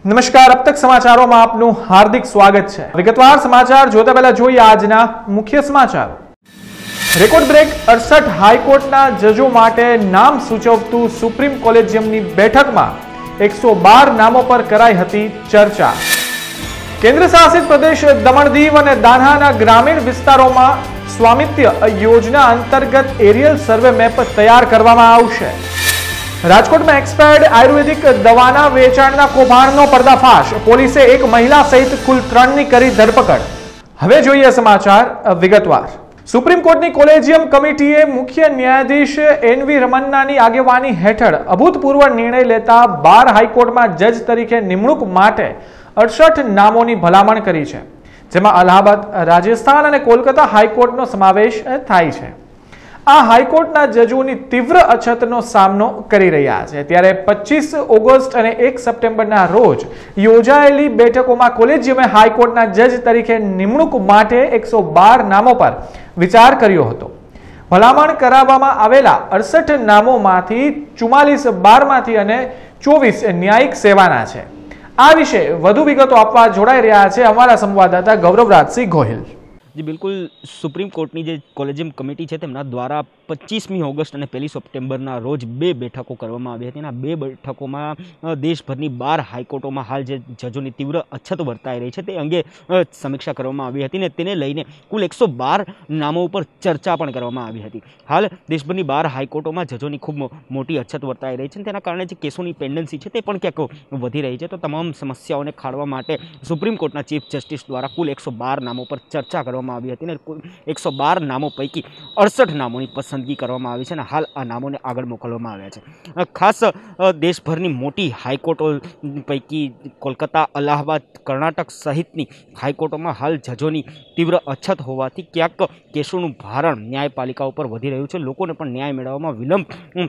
નમસ્કાર, अब तक સમાચારોમાં આપનું હાર્દિક સ્વાગત છે। વિગતવાર સમાચાર જોતા પહેલા જોઈએ આજના મુખ્ય સમાચારો। રેકોર્ડ બ્રેક 68 હાઈકોર્ટના જજો માટે નામ સૂચવતું સુપ્રીમ કોલેજિયમની બેઠકમાં 112 નામો પર કરાઈ હતી ચર્ચા। કેન્દ્ર શાસિત પ્રદેશ દમણ દીવ અને દાદરાના ગ્રામીણ વિસ્તારોમાં સ્વામિત્વ યોજના અંતર્ગત એરિયલ સર્વે મેપ તૈયાર કરવામાં આવશે। રાજકોટ में एक्सपायर्ड आयुर्वेदिक दवाना वेचाणना कौभांडनो पर्दाफाश, पोलीसे एक महिला सहित कुल 3 ની કરી ધરપકડ। હવે જોઈએ સમાચાર વિગતવાર। સુપ્રીમ કોર્ટની કોલેજિયમ કમિટીએ મુખ્ય ન્યાયાધીશ એનવી રમન્નાની આગેવાની હેઠળ અભૂતપૂર્વ નિર્ણય લેતા 12 હાઈકોર્ટમાં જજ તરીકે નિમણૂક માટે 68 નામોની ભલામણ કરી છે, જેમાં અલ્હાબાદ, રાજસ્થાન અને કોલકાતા હાઈકોર્ટનો સમાવેશ થાય છે। આ હાઈકોર્ટના જજોની તીવ્ર અછતનો સામનો કરી રહ્યા છે, ત્યારે 25 ઓગસ્ટ અને 1 સપ્ટેમ્બરના રોજ યોજાયેલી બેઠકોમાં કોલેજિયમે હાઈકોર્ટના જજ તરીકે નિમણૂક માટે 112 નામો પર વિચાર કર્યો હતો। ભલામણ કરાવવામાં આવેલા 68 નામોમાંથી 44 બારમાંથી અને 24 ન્યાયિક સેવાના છે। આ વિશે વધુ વિગતો આપવા જોડાઈ રહ્યા છે અમારા સંવાદદાતા ગૌરવરાજસિંહ ગોહિલ। जी बिल्कुल, सुप्रीम कोर्टनी जे कोलेजियम कमिटी है तेमना द्वारा 25 ऑगस्ट और 1 सप्टेम्बरना रोज 2 बैठकों करवामां आवी हती। 2 बैठकों में देशभरनी 12 हाईकोर्टों में हाल जे जजोनी तीव्र अछत वर्ताई रही है ते अंगे समीक्षा करवामां आवी हती ने तेने लईने कुल 112 नामों पर चर्चा पण करवामां आवी हती। हाल देशभरनी 12 हाईकोर्टों में जजोनी खूब मोटी अछत वर्ताई रही है, तेना कारणे जे केसोनी पेन्डन्सी है ते पण क्यांक वधी रही है। तो तमाम समस्याओने खाळवा माटे सुप्रीम कोर्टना चीफ जस्टिस द्वारा कुल 112 नामों पर चर्चा करवामां આવી હતી ને કુલ 112 નામો પૈકી 68 નામોની પસંદગી કરવામાં આવી છે અને હાલ આ નામોને આગળ મોકલવામાં આવ્યા છે। ખાસ દેશભરની મોટી હાઈકોર્ટો પૈકી કોલકાતા, અલ્હાબાદ, કર્ણાટક સહિતની હાઈકોર્ટોમાં હાલ જજોની તીવ્ર અછત હોવાથી ક્યાંક કેસોનું ભારણ ન્યાયપાલિકા ઉપર વધી રહ્યું છે, લોકોને પણ ન્યાય મેળવવામાં વિલંબ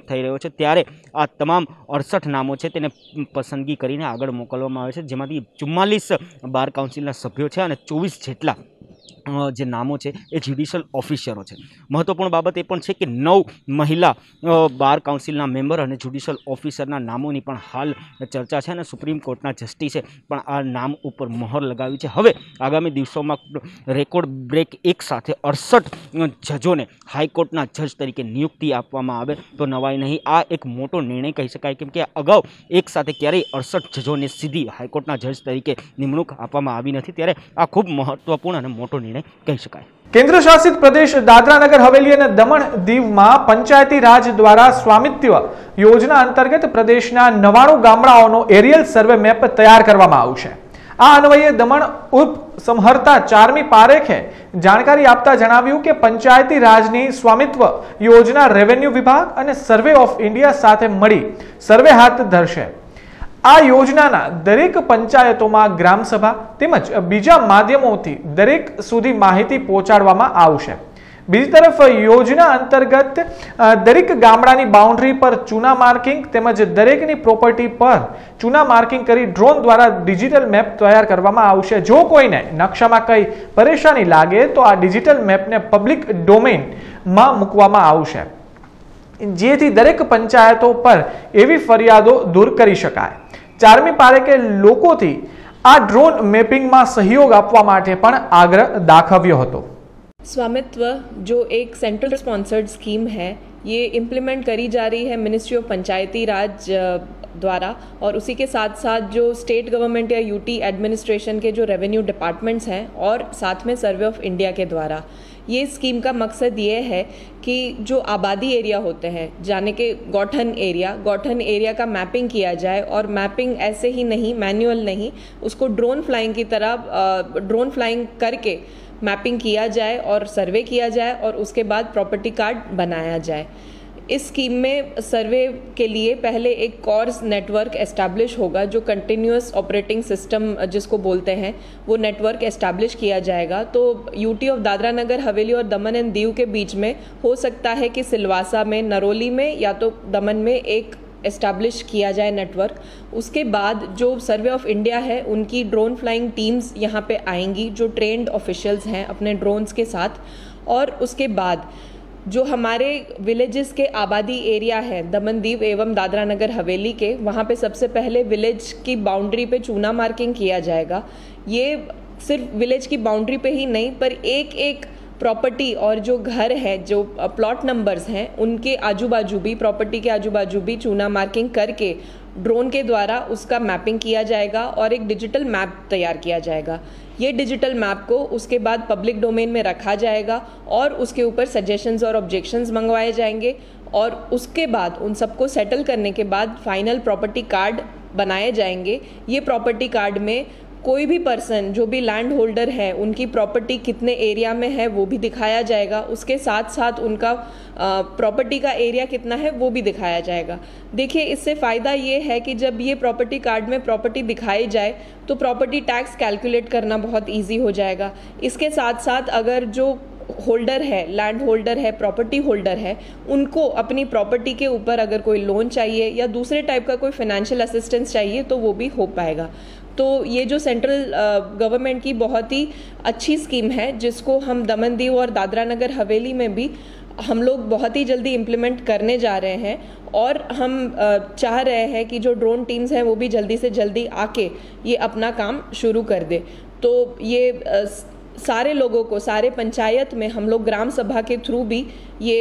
થઈ રહ્યો છે। ત્યારે આ તમામ 68 નામો છે તેને પસંદગી કરીને આગળ મોકલવામાં આવે છે, જેમાંથી 44 બાર કાઉન્સિલના સભ્યો છે અને 24 જેટલા જે નામો છે એ જ્યુડિશિયલ ઓફિસરો છે। મહત્વપૂર્ણ બાબત એ પણ છે કે 9 મહિલા બાર કાઉન્સિલના મેમ્બર અને જ્યુડિશિયલ ઓફિસરના નામોની પણ હાલ ચર્ચા છે અને સુપ્રીમ કોર્ટના જસ્ટિસે પણ આ નામ ઉપર મહોર લગાવી છે। હવે આગામી દિવસોમાં રેકોર્ડ બ્રેક એક સાથે 68 જજોને હાઈકોર્ટના જજ તરીકે નિયુક્તિ આપવામાં આવે તો નવાઈ નહીં। આ એક મોટો નિર્ણય કહી શકાય, કેમ કે અગાઉ એક સાથે ક્યારેય 68 જજોને સીધી હાઈકોર્ટના જજ તરીકે નિમણૂક આપવામાં આવી નથી, ત્યારે આ ખૂબ મહત્વપૂર્ણ અને મોટો નિર્ણય કહી શકાય। કેન્દ્ર શાસિત પ્રદેશ દાદરા નગર હવેલી અને દમણ દીવમાં પંચાયતી રાજ દ્વારા સ્વામિત્વ યોજના અંતર્ગત પ્રદેશના 99 ગામડાઓનો એરિયલ સર્વે મેપ તૈયાર કરવામાં આવશે। આ અન્વયે દમણ ઉપ સંહર્તા ચારમી પારેખે જાણકારી આપતા જણાવ્યું કે પંચાયતી રાજની સ્વામિત્વ યોજના રેવન્યુ વિભાગ અને સર્વે ઓફ ઇન્ડિયા સાથે મળી સર્વે હાથ ધરશે। આ યોજનાના દરેક પંચાયતોમાં ગ્રામસભા તેમજ બીજા માધ્યમોથી દરેક સુધી માહિતી પહોંચાડવામાં આવશે। બીજી તરફ યોજના અંતર્ગત દરેક ગામડાની બાઉન્ડ્રી પર ચૂના માર્કિંગ તેમજ દરેકની પ્રોપર્ટી પર ચૂના માર્કિંગ કરી ડ્રોન દ્વારા ડિજિટલ મેપ તૈયાર કરવામાં આવશે। જો કોઈને નકશામાં કઈ પરેશાની લાગે તો આ ડિજિટલ મેપને પબ્લિક ડોમેનમાં મૂકવામાં આવશે, જેથી દરેક પંચાયતો પર એવી ફરિયાદો દૂર કરી શકાય। ચારમી પારેખે લોકોથી આ ડ્રોન મેપિંગમાં સહયોગ આપવા માટે પણ આગ્રહ દાખવ્યો હતો। स्वामित्व जो एक सेंट्रल स्पॉन्सर्ड स्कीम है, ये इम्प्लीमेंट करी जा रही है मिनिस्ट्री ऑफ पंचायती राज द्वारा, और उसी के साथ साथ जो स्टेट गवर्नमेंट या यूटी एडमिनिस्ट्रेशन के जो रेवेन्यू डिपार्टमेंट्स हैं और साथ में सर्वे ऑफ इंडिया के द्वारा। ये स्कीम का मकसद ये है कि जो आबादी एरिया होते हैं, जाने के गौठन एरिया का मैपिंग किया जाए, और मैपिंग ऐसे ही नहीं, मैनुअल नहीं, उसको ड्रोन फ्लाइंग की तरह ड्रोन फ्लाइंग करके मैपिंग किया जाए और सर्वे किया जाए और उसके बाद प्रॉपर्टी कार्ड बनाया जाए। इस स्कीम में सर्वे के लिए पहले एक कोर्स नेटवर्क एस्टैब्लिश होगा, जो कंटिन्यूअस ऑपरेटिंग सिस्टम जिसको बोलते हैं, वो नेटवर्क एस्टैब्लिश किया जाएगा। तो यूटी ऑफ दादरा नगर हवेली और दमन एंड दीव के बीच में हो सकता है कि सिलवासा में, नरोली में या तो दमन में एक एस्टैब्लिश किया जाए नेटवर्क। उसके बाद जो सर्वे ऑफ इंडिया है उनकी ड्रोन फ्लाइंग टीम्स यहाँ पे आएंगी, जो ट्रेंड ऑफिशियल्स हैं अपने ड्रोन्स के साथ, और उसके बाद जो हमारे विलेजेस के आबादी एरिया है दमन दीव एवं दादरा नगर हवेली के, वहाँ पे सबसे पहले विलेज की बाउंड्री पे चूना मार्किंग किया जाएगा। ये सिर्फ विलेज की बाउंड्री पे ही नहीं, पर एक एक प्रॉपर्टी और जो घर है, जो प्लॉट नंबर्स हैं, उनके आजू बाजू भी, प्रॉपर्टी के आजू बाजू भी चूना मार्किंग करके ड्रोन के द्वारा उसका मैपिंग किया जाएगा और एक डिजिटल मैप तैयार किया जाएगा। ये डिजिटल मैप को उसके बाद पब्लिक डोमेन में रखा जाएगा और उसके ऊपर सजेशंस और ऑब्जेक्शंस मंगवाए जाएंगे और उसके बाद उन सबको सेटल करने के बाद फाइनल प्रॉपर्टी कार्ड बनाए जाएंगे। ये प्रॉपर्टी कार्ड में कोई भी पर्सन जो भी लैंड होल्डर है, उनकी प्रॉपर्टी कितने एरिया में है वो भी दिखाया जाएगा। उसके साथ साथ उनका प्रॉपर्टी का एरिया कितना है वो भी दिखाया जाएगा। देखिए, इससे फ़ायदा ये है कि जब ये प्रॉपर्टी कार्ड में प्रॉपर्टी दिखाई जाए तो प्रॉपर्टी टैक्स कैलकुलेट करना बहुत ईजी हो जाएगा। इसके साथ साथ अगर जो होल्डर है, लैंड होल्डर है, प्रॉपर्टी होल्डर है, उनको अपनी प्रॉपर्टी के ऊपर अगर कोई लोन चाहिए या दूसरे टाइप का कोई फाइनेंशियल असिस्टेंस चाहिए तो वो भी हो पाएगा। तो ये जो सेंट्रल गवर्नमेंट की बहुत ही अच्छी स्कीम है, जिसको हम दमन दीव और दादरा नगर हवेली में भी हम लोग बहुत ही जल्दी इम्प्लीमेंट करने जा रहे हैं और हम चाह रहे हैं कि जो ड्रोन टीम्स हैं वो भी जल्दी से जल्दी आके ये अपना काम शुरू कर दे। तो ये सारे लोगों को, सारे पंचायत में हम लोग ग्राम सभा के थ्रू भी ये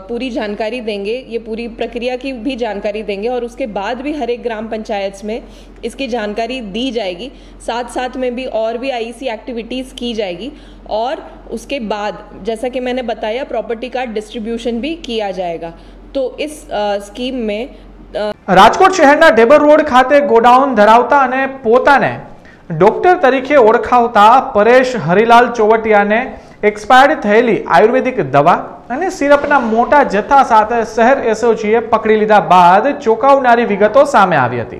पूरी जानकारी देंगे, ये पूरी प्रक्रिया की भी जानकारी देंगे और उसके बाद भी हर एक ग्राम पंचायत में इसकी जानकारी दी जाएगी। साथ साथ में भी और भी आईसी एक्टिविटीज़ की जाएगी और उसके बाद जैसा कि मैंने बताया प्रॉपर्टी कार्ड डिस्ट्रीब्यूशन भी किया जाएगा। तो इस स्कीम में રાજકોટ શહેરના ડેબર રોડ ખાતે ગોડાઉન ધરાવતા અને પોતાને ડોક્ટર તરીકે ઓળખાવતા પરેશ હરિલાલ ચોવટિયાને એક્સપાયર્ડ થયેલી આયુર્વેદિક દવા અને સિરપના મોટા જથ્થા સાથે શહેર એસઓજીએ પકડી લીધા બાદ ચોંકાવનારી વિગતો સામે આવી હતી।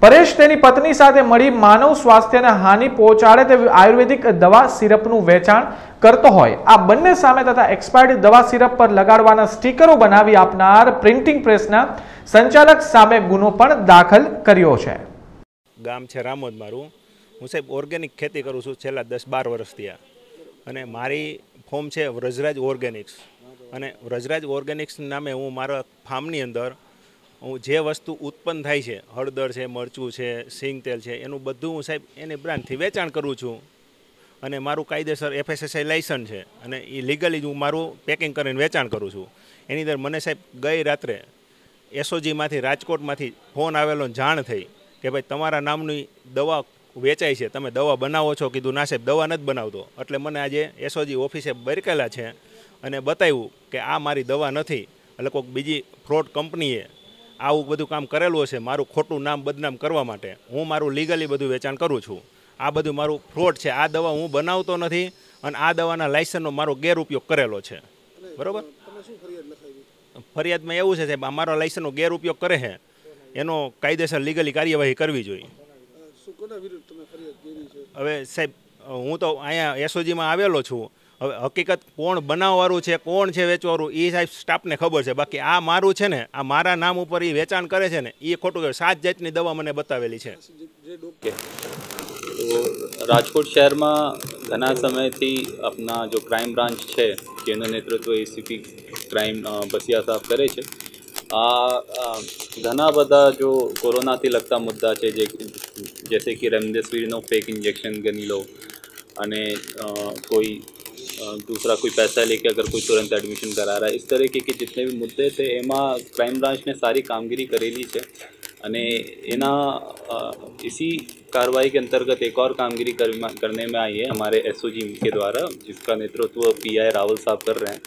પરેશ તેની પત્ની સાથે મળી માનવ સ્વાસ્થ્યને હાનિ પહોંચાડે તેવી આયુર્વેદિક દવા સિરપનું વેચાણ કરતો હોય આ બંને સામે તથા એક્સપાયર્ડ દવા સિરપ પર લગાડવાના સ્ટીકરો બનાવી આપનાર પ્રિન્ટિંગ પ્રેસના સંચાલક સામે ગુનો પણ દાખલ કર્યો છે। ગામ છે રામોદ મારું। હું સાહેબ ઓર્ગેનિક ખેતી કરું છું છેલ્લા 10-12 વર્ષથી અને મારી ફોર્મ છે વ્રજરાજ ઓર્ગેનિક્સ અને વ્રજરાજ ઓર્ગેનિક્સ નામે હું મારા ફાર્મની અંદર હું જે વસ્તુ ઉત્પન્ન થાય છે, હળદર છે, મરચું છે, સિંગ તેલ છે, એનું બધું હું સાહેબ એની બ્રાન્ડથી વેચાણ કરું છું અને મારું કાયદેસર FSSAI લાયસન્સ છે અને એ લીગલી હું મારું પેકિંગ કરીને વેચાણ કરું છું। એની અંદર મને સાહેબ ગઈ રાત્રે એસઓજીમાંથી રાજકોટમાંથી ફોન આવેલો, જાણ થઈ કે ભાઈ તમારા નામની દવા વેચાય છે, તમે દવા બનાવો છો? કીધું ના સાહેબ, દવા નથી બનાવતો। એટલે મને આજે એસઓજી ઓફિસે બરકેલા છે અને બતાવ્યું કે આ મારી દવા નથી, એટલે કોઈક બીજી ફ્રોડ કંપનીએ આવું બધું કામ કરેલું હશે મારું ખોટું નામ બદનામ કરવા માટે। હું મારું લીગલી બધું વેચાણ કરું છું। આ બધું મારું ફ્રોડ છે। આ દવા હું બનાવતો નથી અને આ દવાના લાયસન્સનો મારો ગેરઉપયોગ કરેલો છે। બરાબર? ફરિયાદમાં એવું છે સાહેબ, અમારો લાયસન્સનો ગેરઉપયોગ કરે છે, એનો કાયદેસર લીગલી કાર્યવાહી કરવી જોઈએ। હવે સાહેબ હું તો અહીંયા એસઓજીમાં આવેલો છું। હવે હકીકત કોણ બનાવવાળું છે, કોણ છે વેચવાળું, એ સાહેબ સ્ટાફને ખબર છે। બાકી આ મારું છે ને, આ મારા નામ ઉપર એ વેચાણ કરે છે ને, એ ખોટું કહેવાય। 7 જાતની દવા મને બતાવેલી છે। તો રાજકોટ શહેરમાં ઘણા સમયથી આપણા જો ક્રાઇમ બ્રાન્ચ છે જેનું નેતૃત્વ એસીપી ક્રાઇમ બસિયા સાહેબ કરે છે। આ ઘણા બધા જો કોરોનાથી લગતા મુદ્દા છે, जैसे कि रेमडेसिविर फेक इंजेक्शन गनी लो અને कोई दूसरा कोई पैसा लेके अगर कोई तुरंत एडमिशन करा रहा है, इस तरह के जितने भी मुद्दे थे एमा क्राइम ब्रांच ने सारी कामगिरी करेली है। અને એના इसी कार्रवाई के अंतर्गत एक और कामगिरी करने में आई है हमारे एसओजी के द्वारा, जिसका नेतृत्व पीआई रावल साहब कर रहे हैं।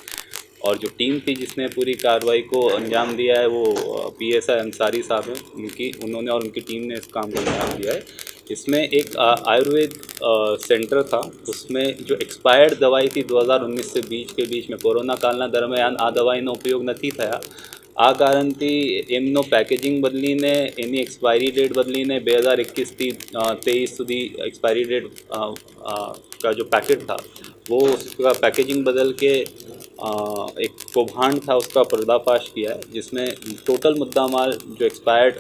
और जो टीम थी जिसने पूरी कार्रवाई को अंजाम दिया है वो पीएसआई अंसारी साहब हैं, उन्होंने और उनकी टीम ने इस काम को अंजाम दिया है। इसमें एक आयुर्वेद सेंटर था, उसमें जो एक्सपायर्ड दवाई थी 2019 से 20 के बीच में कोरोना कालना दरमियान आ दवाईનો ઉપયોગ નથી થયા। આ કારણથી એમનો પેકેજિંગ બદલીને એની એક્સપાયરી ડેટ બદલીને 2021 થી 23 સુધી एक्सपायरी डेट का जो पैकेट था वो उसका पैकेजिंग बदल के एक कौभांड था उसका पर्दाफाश किया है, जिसमें टोटल मुद्दा माल जो एक्सपायर्ड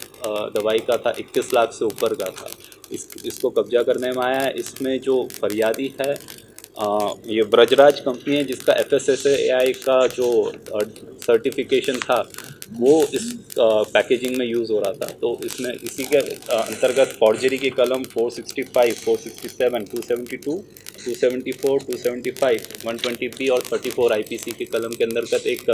दवाई का था 21 लाख से ऊपर का था। इसको कब्जा करने में आया है। इसमें जो फरियादी है ये ब्रजराज कंपनी है जिसका FSSAI का जो सर्टिफिकेशन था वो इस पैकेजिंग में यूज़ हो रहा था। तो इसमें इसी के अंतर्गत फॉर्जरी की कलम 465, 467, 272, 274, 275, 120B और 34 IPC की कलम के अंतर्गत एक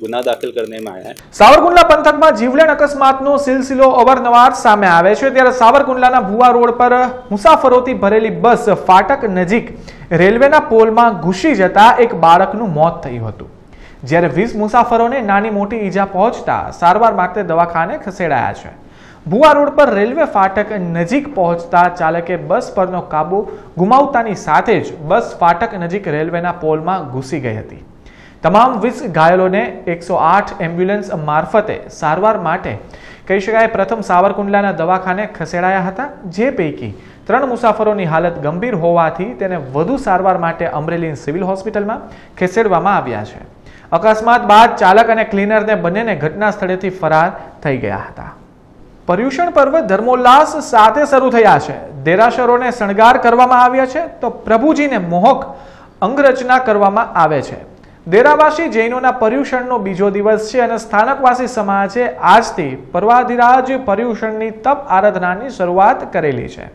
गुना दाखिल करने में आया है। સાવરકુંડલા પંથકમાં જીવલેણ અકસ્માતનો સિલસિલો અવારનવાર સામે આવે છે ત્યારે સાવરકુંડલાના ભુવા રોડ પર મુસાફરોથી ભરેલી બસ ફાટક નજીક રેલવેના પોલમાં ઘૂસી જતા એક બાળકનું મોત થયું હતું, જ્યારે 20 મુસાફરોને નાની મોટી ઈજા પહોંચતા સારવાર માટે દવાખાને ખસેડાયા છે। ભુવા રોડ પર રેલવે ફાટક નજીક પહોંચતા ચાલકે બસ પરનો કાબુ ગુમાવતાની સાથે જ બસ ફાટક નજીક રેલવેના પોલમાં ઘૂસી ગઈ હતી। તમામ 20 ઘાયલોને 108 એમ્બ્યુલન્સ મારફતે સારવાર માટે કહી શકાય પ્રથમ સાવરકુંડલાના દવાખાને ખસેડાયા હતા, જે પૈકી 3 મુસાફરોની હાલત ગંભીર હોવાથી તેને વધુ સારવાર માટે અમરેલી સિવિલ હોસ્પિટલમાં ખસેડવામાં આવ્યા છે। અકસ્માત બાદ ચાલક અને ક્લીનરને બંનેને ઘટના સ્થળેથી ફરાર થઈ ગયા હતા। पर्यूषण पर्व धर्मोल्लास साथे शरू थया छे। देरासरोने शणगार करवामां आव्या छे तो प्रभुजीने मोहक अंगरचना करवामां आवे छे। देरावासी जैनोना पर्यूषणनो बीजो दिवस छे अने स्थानकवासी समाजे आजथी पर्वाधिराज पर्यूषणनी तप आराधनानी शरूआत करेली छे।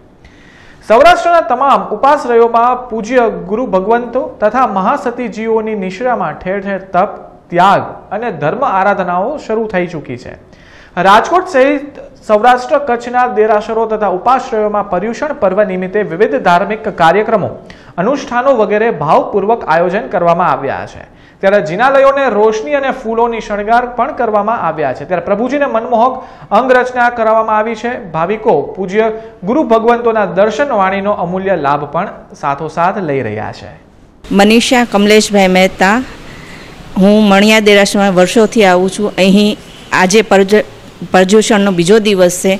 सौराष्ट्रना तमाम उपाश्रयोमां पूज्य गुरु भगवंतो तथा महासतीजीओनी निश्रामां ठेर ठेर तप, त्याग अने धर्म आराधनाओ शरू थई चूकी छे। राजकोट सहित सौराष्ट्र कच्छना देरासरो तथा उपाश्रयोमां पर्यूषण पर्व निमित्ते विविध धार्मिक कार्यक्रमों, अनुष्ठानों वगैरह भावपूर्वक आयोजन करवामां आव्या छे। त्यारे जिनालयोने रोशनी अने फूलोनी शणगार पण करवामां आव्या छे। त्यारे प्रभुजीने मनमोहक अंगरचना करवामां आवी छे। भाविको पूज्य गुरु भगवंतोना दर्शन वाणीनो अमूल्य लाभ पण साथोसाथ लई रह्या छे। मनीषा कमलेशभाई मेहता, हूँ मणिया देरासરમાં વર્ષોથી આવું છું। અહીં આજે पर्यूषणનો બીજો દિવસ છે।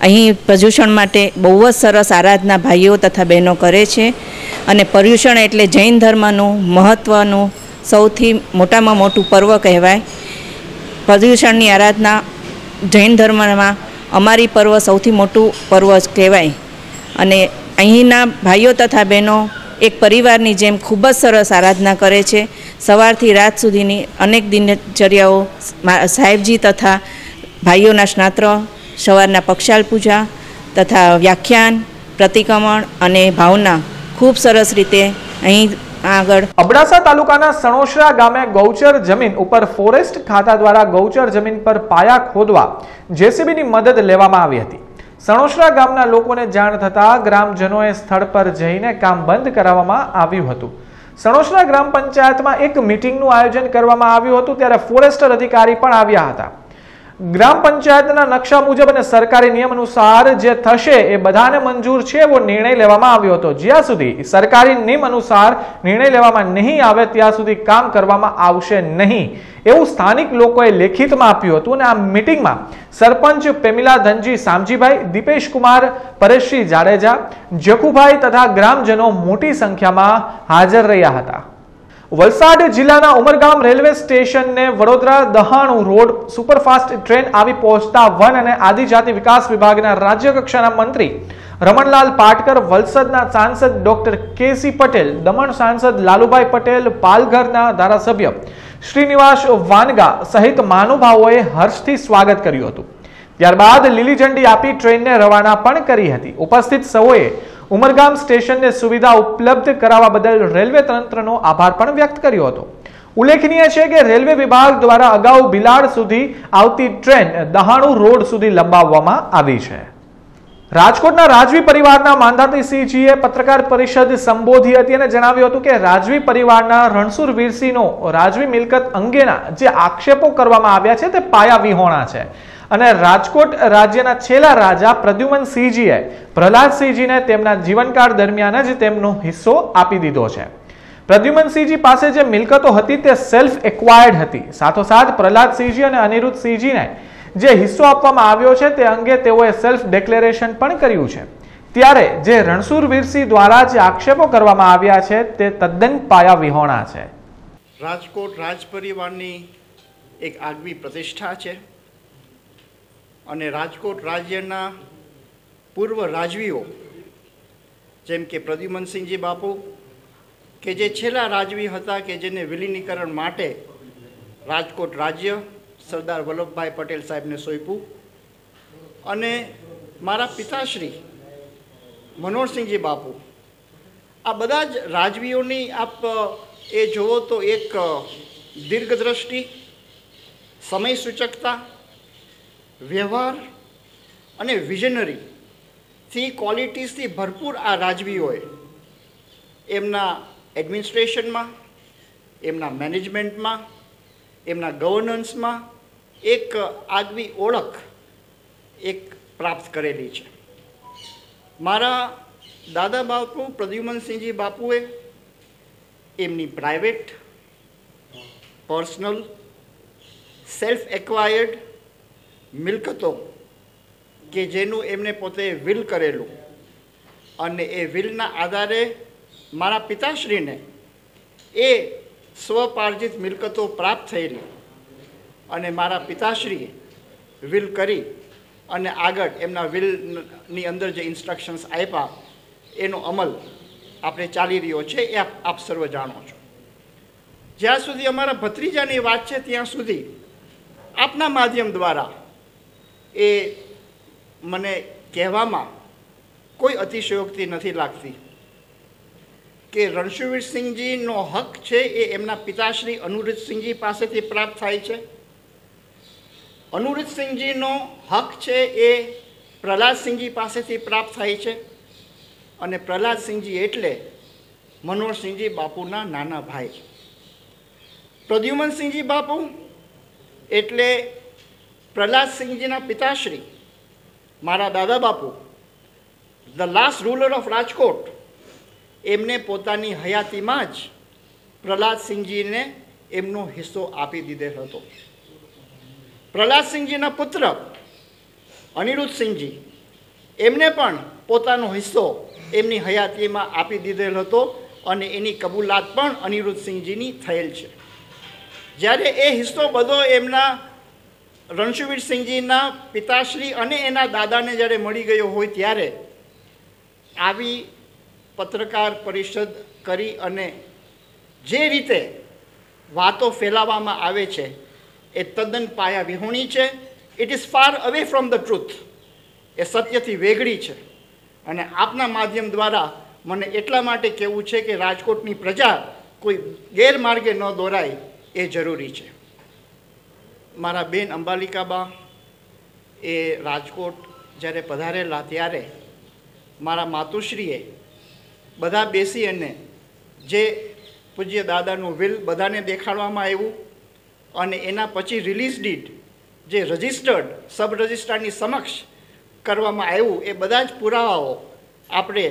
અહીં पर्यूषण માટે બહુ જ સરસ આરાધના ભાઈઓ તથા બહેનો કરે છે અને पर्यूषण એટલે જૈન ધર્મનું મહત્વનું સૌથી મોટામાં મોટું પર્વ કહેવાય। पर्यूषणની આરાધના જૈન ધર્મમાં અમારી પર્વ સૌથી મોટું પર્વ કહેવાય અને અહીંના ભાઈઓ તથા બહેનો એક પરિવારની જેમ ખૂબ જ સરસ આરાધના કરે છે। સવારથી રાત સુધીની અનેક દિનચર્યાઓ સાહેબજી તથા ભાઈઓના સ્નાત્ર, સવારના પક્ષાલ પૂજા તથા વ્યાખ્યાન, પ્રતિક્રમણ અને ભાવના ખૂબ સરસ રીતે અહીં આગળ। અબડાસા તાલુકાના સણોસરા ગામે ગૌચર જમીન ઉપર ફોરેસ્ટ ખાતા દ્વારા ગૌચર જમીન પર પાયા ખોદવા જેસીબીની મદદ લેવામાં આવી હતી। સણોસરા ગામના લોકોને જાણ થતા ગ્રામજનોએ સ્થળ પર જઈને કામ બંધ કરાવવામાં આવ્યું હતું। સણોસરા ગ્રામ પંચાયતમાં એક મીટિંગનું આયોજન કરવામાં આવ્યું હતું, ત્યારે ફોરેસ્ટર અધિકારી પણ આવ્યા હતા। ગ્રામ પંચાયતના નકશા મુજબ અને સરકારી નિયમ અનુસાર જે થશે એ બધાને મંજૂર છે એવો નિર્ણય લેવામાં આવ્યો હતો। જ્યાં સુધી સરકારી નિયમ અનુસાર નિર્ણય લેવામાં નહીં આવે ત્યાં સુધી કામ કરવામાં આવશે નહીં એવું સ્થાનિક લોકોએ લેખિતમાં આપ્યું હતું અને આ મીટિંગમાં સરપંચ પેમિલા ધનજી સામજીભાઈ, દીપેશ कुमार, પરેશજી જાડેજા, જખુભાઈ તથા ગ્રામજનો મોટી સંખ્યામાં હાજર રહ્યા હતા। वलसाड जिल्लाना उमरगाम रेलवे स्टेशन ने Vadodara Dahanu road superfast train आवी पहोंचता वन अने आदिजाति विकास विभागना राज्य कक्षाना मंत्री रमणलाल पाटकर, वलसाडना सांसद डॉक्टर केसी पटेल, दमण सांसद लालूभाई पटेल, पालघरना धारासभ्य श्रीनिवास वानगा सहित महानुभावोए हर्षथी स्वागत कर्युं हतुं। त्यारबाद लीली झंडी आपी ट्रेन ने रवाना पण करी हती। उपस्थित सौए उमरगाम स्टेशन ने सुविधा उपलब्ध करावा बदल रेलवे तंत्रनो आभार पण व्यक्त कर्यो हतो। उल्लेखनीय छे के रेलवे विभाग द्वारा अगाऊ बिलाड सुधी आवती ट्रेन दहाणु रोड सुधी लंबाववामां आवी छे। राजकोटना राजवी परिवारना मांधातीसिंहजीए पत्रकार परिषद संबोधी हती अने जणाव्युं हतुं के राजवी परिवारना रणसुर वीरसिंहनो राजवी मिलकत अंगेना जे आक्षेपो करवामां आव्या छे ते पायाविहोणा छे અને રાજકોટ રાજ્યના છેલ્લા રાજા પ્રદ્યુમનસિંહજીએ પ્રહલાદસિંહજીને તેમના જીવનકાળ દરમિયાન જ તેમનો હિસ્સો આપી દીધો છે। પ્રદ્યુમનસિંહજી પાસે જે મિલકતો હતી તે સેલ્ફ એક્વાયર્ડ હતી। સાથોસાથ પ્રહલાદસિંહજી અને અનિરુદ્ધસિંહજીને જે હિસ્સો આપવામાં આવ્યો છે તે અંગે તેઓએ સેલ્ફ ડિક્લેરેશન પણ કર્યું છે। ત્યારે જે રણસુર વીરસિંહ દ્વારા જે આક્ષેપો કરવામાં આવ્યા છે તે તદ્દન પાયાવિહોણા છે। રાજકોટ રાજ પરિવારની એક આગવી પ્રતિષ્ઠા છે અને રાજકોટ રાજ્યના પૂર્વ રાજવીઓ જેમ કે પ્રદ્યુમનસિંહજી બાપુ, કે જે છેલ્લા રાજવી હતા કે જેને વિલીનીકરણ માટે રાજકોટ રાજ્ય સરદાર વલ્લભભાઈ પટેલ સાહેબને સોંપ્યું અને મારા પિતાશ્રી મનોહરસિંહજી બાપુ, આ બધા જ રાજવીઓની આપ એ જુઓ તો એક દીર્ઘદ્રષ્ટિ, સમય સૂચકતા, વ્યવહાર અને વિઝનરીથી ક્વોલિટીઝથી ભરપૂર આ રાજવીઓએ એમના એડમિનિસ્ટ્રેશનમાં, એમના મેનેજમેન્ટમાં, એમના ગવર્નન્સમાં એક આગવી ઓળખ એક પ્રાપ્ત કરેલી છે. મારા દાદા બાપુ પ્રદ્યુમનસિંહજી બાપુએ એમની પ્રાઇવેટ, પર્સનલ, સેલ્ફ એક્વાયર્ડ મિલકતો કે જેનું એમને પોતે વિલ કરેલું અને એ વિલના આધારે મારા પિતાશ્રીને એ સ્વપાર્જિત મિલકતો પ્રાપ્ત થયેલી અને મારા પિતાશ્રીએ વિલ કરી અને આગળ એમના વિલની અંદર જે ઇન્સ્ટ્રક્શન્સ આપ્યા એનો અમલ આપણે ચાલી રહ્યો છે એ આપ સર્વ જાણો છો. જ્યાં સુધી અમારા ભત્રીજાની વાત છે ત્યાં સુધી આપના માધ્યમ દ્વારા એ મને કહેવામાં કોઈ અતિશયોક્તિ નથી લાગતી કે રણછોડસિંહજીનો હક છે એ એમના પિતાશ્રી અનુરુદ્ધસિંહજી પાસેથી પ્રાપ્ત થાય છે. અનુરુદ્ધસિંહજીનો હક છે એ પ્રહલાદસિંહજી પાસેથી પ્રાપ્ત થાય છે અને પ્રહલાદસિંહજી એટલે મનોહરસિંહજી બાપુના નાના ભાઈ. પ્રદ્યુમનસિંહજી બાપુ એટલે પ્રહલાદસિંહજીના પિતાશ્રી મારા દાદા બાપુ, the last ruler of Rajkot, એમને પોતાની હયાતીમાં જ પ્રહલાદસિંહજીને એમનો હિસ્સો આપી દીધેલો હતો. પ્રહલાદસિંહજીના પુત્ર અનિરુદ્ધસિંહજી એમને પણ પોતાનો હિસ્સો એમની હયાતીમાં આપી દીધેલો હતો અને એની કબૂલાત પણ અનિરુદ્ધસિંહજીની થયેલ છે. જ્યારે એ હિસ્સો બધો એમના રણછોડસિંહજીના પિતાશ્રી અને એના દાદાને જ્યારે મળી ગયો હોય ત્યારે આવી પત્રકાર પરિષદ કરી અને જે રીતે વાતો ફેલાવવામાં આવે છે એ તદ્દન પાયા વિહોણી છે. It is far away from the truth. એ સત્યથી વેગળી છે અને આપના માધ્યમ દ્વારા મને એટલા માટે કહેવું છે કે રાજકોટની પ્રજા કોઈ ગેરમાર્ગે ન દોરાય એ જરૂરી છે. મારા બેન અંબાલિકાબા એ રાજકોટ જ્યારે પધારેલા ત્યારે મારા માતુશ્રીએ બધા બેસી અને જે પૂજ્ય દાદાનું વિલ બધાને દેખાડવામાં આવ્યું અને એના પછી રિલીઝ ડીડ જે રજિસ્ટર્ડ સબ રજિસ્ટ્રારની સમક્ષ કરવામાં આવ્યું એ બધા જ પુરાવાઓ આપણે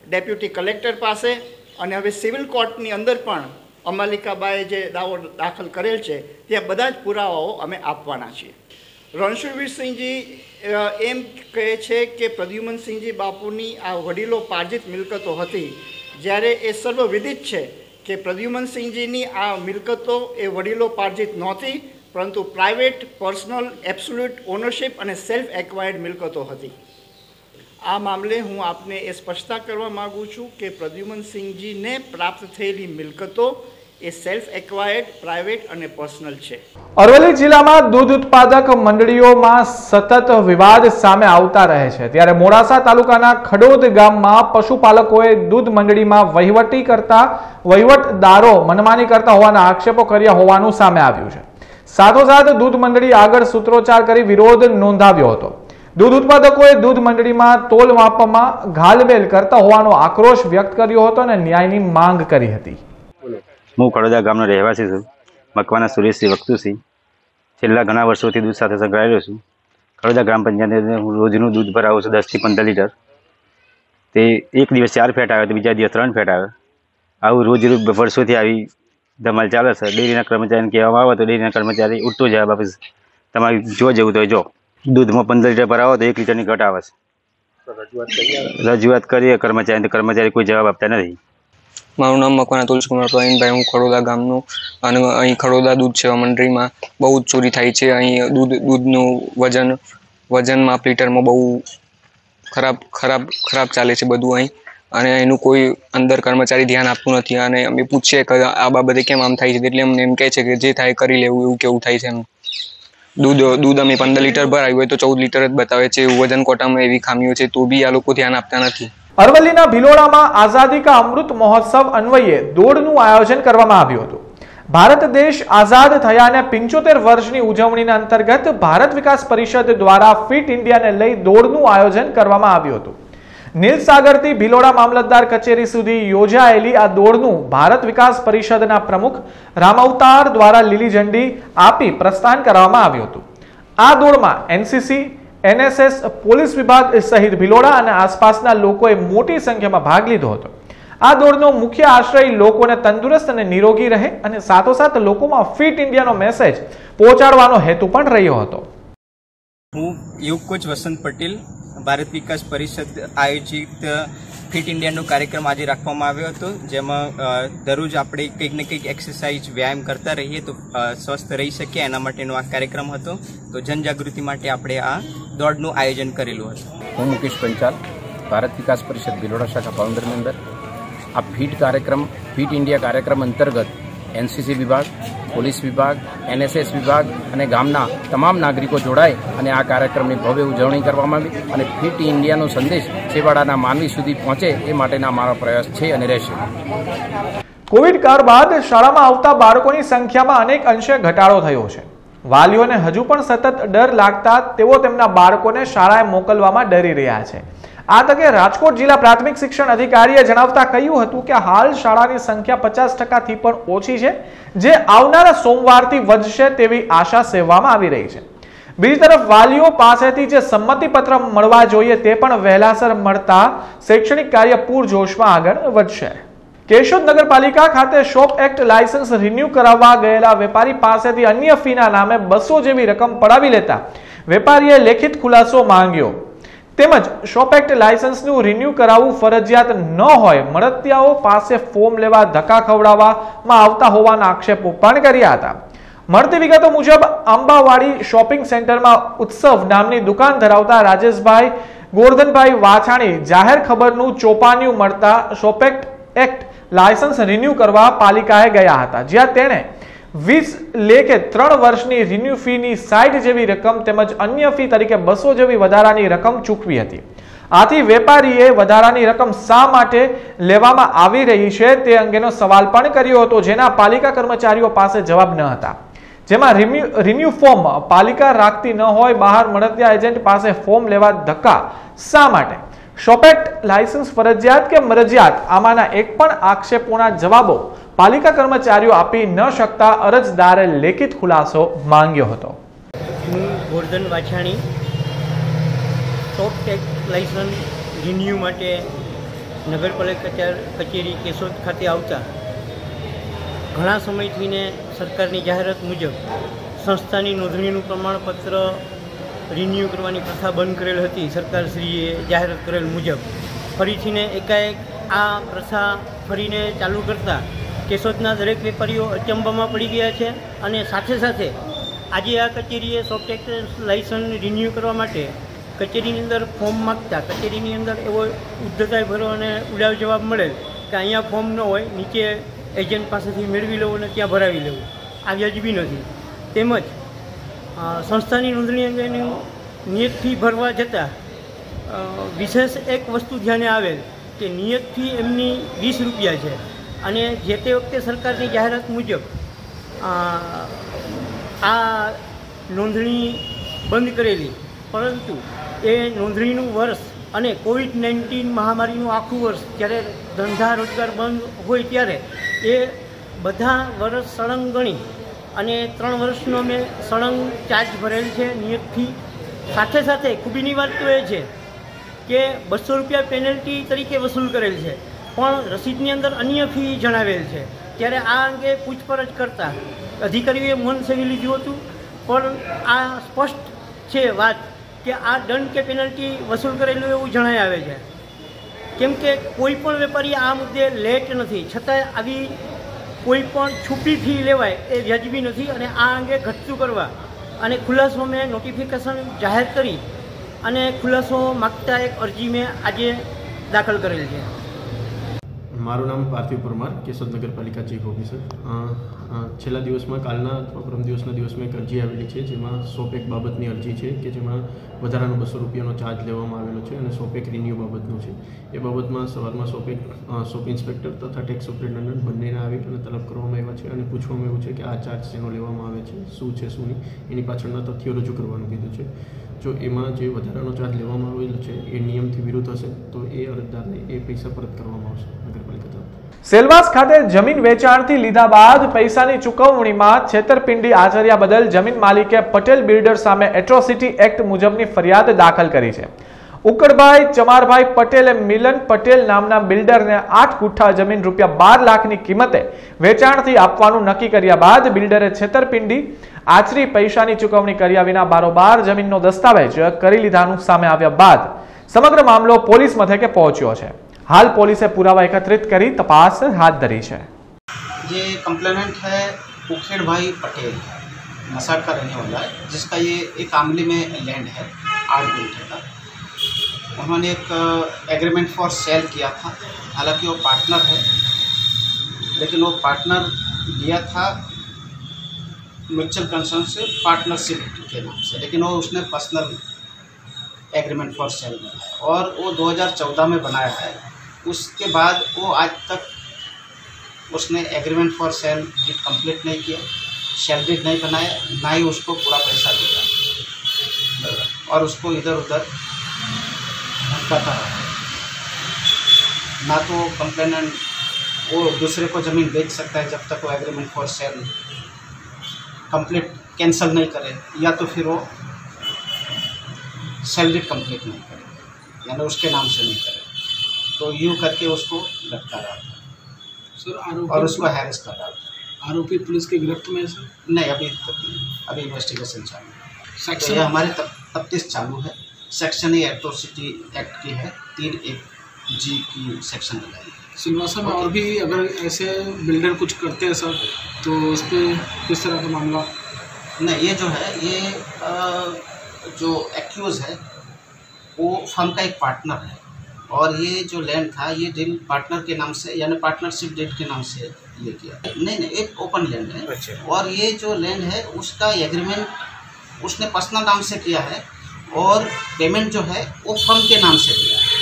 ડેપ્યુટી કલેક્ટર પાસે અને હવે સિવિલ કોર્ટની અંદર પણ અંબાલિકાબાએ જે દાવો દાખલ કરેલ છે ત્યાં બધા જ પુરાવાઓ અમે આપવાના છીએ. રણછોડસિંહજી એમ કહે છે કે પ્રદ્યુમનસિંહજી બાપુની આ વડીલો પાર્જિત મિલકતો હતી, જ્યારે એ સર્વવિદિત છે કે પ્રદ્યુમનસિંહજીની આ મિલકતો એ વડીલો પાર્જિત નહોતી પરંતુ પ્રાઇવેટ, પર્સનલ, એબ્સોલ્યુટ ઓનરશિપ અને સેલ્ફ એક્વાયર્ડ મિલકતો હતી. આ મામલે હું આપને એ સ્પષ્ટતા કરવા માગું છું કે પ્રદ્યુમનસિંહજીને પ્રાપ્ત થયેલી મિલકતો એ સેલ્ફ એક્વાયર્ડ, પ્રાઇવેટ અને પર્સનલ છે. અરવલ્લી જિલ્લામાં દૂધ ઉત્પાદક મંડળીઓમાં સતત વિવાદ સામે આવતા રહે છે, ત્યારે મોડાસા તાલુકાના ખડોદ ગામમાં પશુપાલકોએ દૂધ મંડળીમાં વહીવટદારો મનમાની કરતા હોવાના આક્ષેપો કર્યા હોવાનું સામે આવ્યું છે. સાથોસાથ દૂધ મંડળી આગળ સૂત્રોચ્ચાર કરી વિરોધ નોંધાવ્યો હતો. દૂધ ઉત્પાદકોએ દૂધ મંડળીમાં તોલ માપમાં ઘાલમેલ કરતા હોવાનો આક્રોશ વ્યક્ત કર્યો હતો અને ન્યાયની માંગ કરી હતી. હું ખડોદા ગામનો રહેવાસી છું. મકવાના સુરેશસિંહ વખતુસિંહ. છેલ્લા ઘણા વર્ષોથી દૂધ સાથે સંકળાયેલો છું. ખડોદા ગ્રામ પંચાયતની હું રોજનું દૂધ ભરાવું છું 10 થી 15 લીટર. તે એક દિવસ 4 ફેટ આવે તો બીજા દિવસ 3 ફેટ આવે. આવું રોજ વર્ષોથી આવી ધમાલ ચાલે છે. ડેરીના કર્મચારીને કહેવામાં આવે તો ડેરીના કર્મચારી ઉઠતો જવાબ આપે છે, તમારે જો જવું તો જો. દૂધમાં 15 લીટર ભરાવો તો 1 લીટરની ઘટ આવે છે. રજૂઆત કરીએ કર્મચારી તો કર્મચારી કોઈ જવાબ આપતા નથી. મારું નામ મકવાના તુલસીકુમાર પ્રવીણભાઈ. હું ખડોદા ગામનું અને અહીં ખડોદા દૂધ સેવા મંડળીમાં બહુ જ ચોરી થાય છે. અહીં દૂધનું વજન માપ લીટરમાં બહુ ખરાબ ચાલે છે બધું અહીં. અને એનું કોઈ અંદર કર્મચારી ધ્યાન આપતું નથી અને અમે પૂછીએ કે આ બાબતે કેમ આમ થાય છે એટલે અમને એમ કહે છે કે જે થાય કરી લેવું એવું કેવું થાય છે એમ. દૂધ અમે 15 લીટર ભરાયું હોય તો 14 લીટર જ બતાવે છે. વજન કોટામાં એવી ખામીઓ છે તો બી આ લોકો ધ્યાન આપતા નથી. અરવલ્લીના ભિલોડામાં આઝાદી કા અમૃત મહોત્સવ અન્વયે દોડનું આયોજન કરવામાં આવ્યું હતું. ભારત દેશ આઝાદ થયાને 75 વર્ષની ઉજવણીના અંતર્ગત ભારત વિકાસ પરિષદ દ્વારા ફિટ ઇન્ડિયાને લઈ દોડનું આયોજન કરવામાં આવ્યું હતું. નીલસાગરથી ભિલોડા મામલતદાર કચેરી સુધી યોજાયેલી આ દોડનું ભારત વિકાસ પરિષદના પ્રમુખ રામઅવતાર દ્વારા લીલી ઝંડી આપી પ્રસ્થાન કરવામાં આવ્યું હતું. આ દોડમાં એનસીસી, એનએસએસ, પોલીસ વિભાગ સહિત ભિલોડા અને આસપાસના લોકોએ મોટી સંખ્યામાં ભાગ લીધો હતો. આ દોડનો મુખ્ય આશ્રય લોકોને તંદુરસ્ત અને નિરોગી રહે અને સાથોસાથ લોકોમાં ફિટ ઇન્ડિયાનો મેસેજ પહોંચાડવાનો હેતુ પણ રહ્યો હતો. હું યોગ કોચ વસંત પટેલ, ભારત વિકાસ પરિષદ આયોજિત ફિટ ઇન્ડિયાનો કાર્યક્રમ આજે રાખવામાં આવ્યો હતો, જેમાં દરરોજ આપણે કંઈક ને કંઈક એક્સરસાઇઝ વ્યાયામ કરતા રહીએ તો સ્વસ્થ રહી શકીએ એના માટેનો આ કાર્યક્રમ હતો. તો જનજાગૃતિ માટે આપણે આ દોડનું આયોજન કરેલું હતું. હું મુકેશ પંચાલ, ભારત વિકાસ પરિષદ ભિલોડા શાખા ફાઉન્ડર મેમ્બર. આ ફિટ ઇન્ડિયા કાર્યક્રમ અંતર્ગત એનસીસી વિભાગ, પોલીસ વિભાગ, એનએસએસ વિભાગ અને ગામના તમામ નાગરિકો જોડાય અને આ કાર્યક્રમની ભવ્ય ઉજવણી કરવામાં આવી અને ફિટ ઇન્ડિયાનો સંદેશ છેવાડાના માનવી સુધી પહોંચે એ માટેના અમારો પ્રયાસ છે અને રહેશે. કોવિડ કાળ બાદ શાળામાં આવતા બાળકોની સંખ્યામાં અનેક અંશે ઘટાડો થયો છે. વાલીઓને હજુ પણ સતત ડર લાગતા તેઓ તેમના બાળકોને શાળાએ મોકલવામાં ડરી રહ્યા છે. આ તકે રાજકોટ જિલ્લા પ્રાથમિક શિક્ષણ અધિકારીએ જણાવતા કહ્યું હતું કે હાલ શાળાની સંખ્યા 50%થી પણ ઓછી છે, જે આવનારા સોમવારથી વધશે તેવી આશા સેવવામાં આવી રહી છે. બીજી તરફ વાલીઓ પાસેથી જે સંમતિપત્ર મળવા જોઈએ તે પણ વહેલાસર મળતા શૈક્ષણિક કાર્ય પૂરજોશમાં આગળ વધશે. કેશોદ નગરપાલિકા ખાતે શોપ એક્ટ લાયસન્સ રિન્યુ કરાવવા ગયેલા વેપારી પાસેથી અન્ય ફીના નામે 200 જેવી રકમ પડાવી લેતા વેપારીએ લેખિત ખુલાસો માંગ્યો. તેમજ શોપ એક્ટ લાયસન્સનું રિન્યુ કરાવવું ફરજિયાત ન હોય, મળતિયાઓ પાસે ફોર્મ લેવા ધક્કા ખવડાવવામાં આવતા હોવાના આક્ષેપો પણ કર્યા હતા. મળતી વિગતો મુજબ આંબાવાડી શોપિંગ સેન્ટરમાં ઉત્સવ નામની દુકાન ધરાવતા રાજેશભાઈ ગોરધનભાઈ વાછાણી જાહેર ખબરનું ચોપાનિયું મળતા શોપ એક્ટ લાયસન્સ રિન્યુ કરવા પાલિકાએ ગયા હતા, જ્યાં તેણે 20 લેખે 3 વર્ષની રિન્યુ ફીની 60 જેવી રકમ તેમજ અન્ય ફી તરીકે 200 જેવી વધારાની રકમ ચૂકવી હતી. આથી વેપારીએ વધારાની રકમ શા માટે લેવામાં આવી રહી છે તે અંગેનો સવાલ પણ કર્યો હતો, જેના પાલિકા કર્મચારીઓ પાસે જવાબ ન હતા. જેમાં રિન્યુ ફોર્મ પાલિકા રાખતી ન હોય, બહાર મળતિયા એજન્ટ પાસે ફોર્મ લેવા ધક્કા શા માટે? શોપ એક્ટ લાયસન્સ ફરજિયાત કે મરજિયાત? આમાંના એક પણ આક્ષેપોના જવાબો પાલિકા કર્મચારીઓ આપી ન શકતા અરજદારે લેખિત ખુલાસો માંગ્યો હતો. હું Gordhan Vachhani shop act licence renew માટે નગરપાલિકા કચેરી કેશોદ ખાતે આવતા ઘણા સમયથીને સરકારની જાહેરાત મુજબ સંસ્થાની નોંધણીનું પ્રમાણપત્ર રિન્યુ કરવાની પ્રથા બંધ કરેલ હતી. સરકારશ્રીએ જાહેરાત કરેલ મુજબ ફરીથીને એકાએક આ પ્રથા ફરીને ચાલુ કરતા કેશોદના દરેક વેપારીઓ અચંબામાં પડી ગયા છે અને સાથે સાથે આજે આ કચેરીએ શોપ એક્ટ લાયસન્સ રિન્યુ કરવા માટે કચેરીની અંદર ફોર્મ માગતા કચેરીની અંદર એવો ઉદ્ધતાઈ ભરો અને ઉડાવ જવાબ મળેલ કે અહીંયા ફોર્મ ન હોય, નીચે એજન્ટ પાસેથી મેળવી લેવું અને ત્યાં ભરાવી લેવું. આ વ્યાજબી નથી. તેમજ સંસ્થાની નોંધણી અંગેનું નિયત ફી ભરવા જતાં વિશેષ એક વસ્તુ ધ્યાને આવેલ કે નિયત ફી એમની 20 રૂપિયા છે અને જે તે વખતે સરકારની જાહેરાત મુજબ આ નોંધણી બંધ કરેલી, પરંતુ એ નોંધણીનું વર્ષ અને કોવિડ-19 મહામારીનું આખું વર્ષ જ્યારે ધંધા રોજગાર બંધ હોય ત્યારે એ બધા વર્ષ સળંગ ગણી અને 3 વર્ષનો મેં સળંગ ચાર્જ ભરેલ છે નિયત ફી. સાથે સાથે ખૂબીની વાત તો એ છે કે 200 રૂપિયા પેનલ્ટી તરીકે વસૂલ કરેલ છે, પણ રસીદની અંદર અન્ય ફી જણાવેલ છે. ત્યારે આ અંગે પૂછપરછ કરતાં અધિકારીઓએ મૌન સેવી લીધું હતું, પણ આ સ્પષ્ટ છે વાત કે આ દંડ કે પેનલ્ટી વસૂલ કરેલું એવું જણાઈ આવે છે. કેમ કે કોઈ પણ વેપારી આ મુદ્દે લેટ નથી, છતાંય આવી કોઈ પણ છુપી ફી લેવાય એ વ્યાજબી નથી અને આ અંગે ઘટતું કરવા અને ખુલાસો મેં નોટિફિકેશન જાહેર કરી અને ખુલાસો માગતા એક અરજી મેં આજે દાખલ કરેલ છે. મારું નામ પાર્થિવ પરમાર, કેશોદ નગરપાલિકા ચીફ ઓફિસર. છેલ્લા દિવસમાં કાલના અથવા પરમ દિવસના દિવસમાં એક અરજી આવેલી છે, જેમાં સોપેક બાબતની અરજી છે કે જેમાં વધારાનો 200 રૂપિયાનો ચાર્જ લેવામાં આવેલો છે અને સોપેક રિન્યુ બાબતનો છે. એ બાબતમાં સવારમાં સોપ ઇન્સ્પેક્ટર તથા ટેક્સ સુપ્રિન્ટેન્ડન્ટ બંનેને આવી અને તલબ કરવામાં આવ્યા છે અને પૂછવામાં આવ્યું છે કે આ ચાર્જ શેનો લેવામાં આવે છે, શું છે શું નહીં, એની પાછળના તથ્યો રજૂ કરવાનું કીધું છે. જો એમાં જે વધારાનો ચાર્જ લેવામાં આવેલો છે એ નિયમથી વિરુદ્ધ હશે તો એ અરજદારને એ પૈસા પરત કરવામાં આવશે નગરપાલિકા તરફથી. સેલવાસ ખાતે જમીન વેચાણથી લીધા બાદ પૈસાની ચૂકવણીમાં છેતરપિંડી આચર્યા બદલ જમીન માલિકે પટેલ બિલ્ડર સામે એટ્રોસિટી એક્ટ મુજબની ફરિયાદ દાખલ કરી છે. ઉકડભાઈ ચમારભાઈ પટેલે મિલન પટેલ નામના બિલ્ડરને 8 ગુઠ્ઠા જમીન ₹12 લાખની કિંમતે વેચાણથી આપવાનું નક્કી કર્યા બાદ બિલ્ડરે છેતરપિંડી આચરી પૈસાની ચૂકવણી કર્યા વિના બારોબાર જમીનનો દસ્તાવેજ કરી લીધાનું સામે આવ્યા બાદ સમગ્ર મામલો પોલીસ મથકે પહોંચ્યો છે. हाल पुलिस पुरावा एकत्रित करी तपास हाथ धरी है. ये कंप्लेनेंट है उखेड़ भाई पटेल, मसाड़ का रहने वाला है, जिसका ये एक आमली में लैंड है 8 गुंठे का. उन्होंने एक एग्रीमेंट फॉर सेल किया था. हालांकि वो पार्टनर है, लेकिन वो पार्टनर लिया था म्यूचुअल कंसर्न से पार्टनरशिप के नाम से, लेकिन वो उसने पर्सनल एग्रीमेंट फॉर सेल बनाया और वो 2014 में बनाया है. उसके बाद वो आज तक उसने agreement for sale deed complete नहीं किया, सेल डीड नहीं बनाया, ना ही उसको पूरा पैसा दिया और उसको इधर उधर भटकाता रहा. ना तो कंप्लेनेंट वो दूसरे को ज़मीन बेच सकता है जब तक वो agreement for cell complete cancel नहीं करे, या तो फिर वो सेल डीड कंप्लीट नहीं करे, यानी उसके नाम से नहीं करे. तो यूँ करके उसको लटका रहा था सर, और उसको हैरेस कर रहा था. आरोपी पुलिस की गिरफ्त में है सर? नहीं, अभी तक नहीं, अभी इन्वेस्टिगेशन चालू है. तो ये हमारे तफ्तीश चालू है. सेक्शन ये एट्रोसिटी एक्ट की है, 3(1)G की सेक्शन लगाई है. सिलवासा में और भी अगर ऐसे बिल्डर कुछ करते हैं सर, तो उस पर किस तरह का मामला? नहीं, ये जो है ये जो एक्यूज है वो फर्म का एक पार्टनर है और ये जो लैंड था ये डील पार्टनर के नाम से, यानी पार्टनरशिप डीड के नाम से ये किया. नहीं, एक ओपन लैंड है. अच्छा. और ये जो लैंड है उसका एग्रीमेंट उसने पर्सनल नाम से किया है और पेमेंट जो है वो फर्म के नाम से दिया है,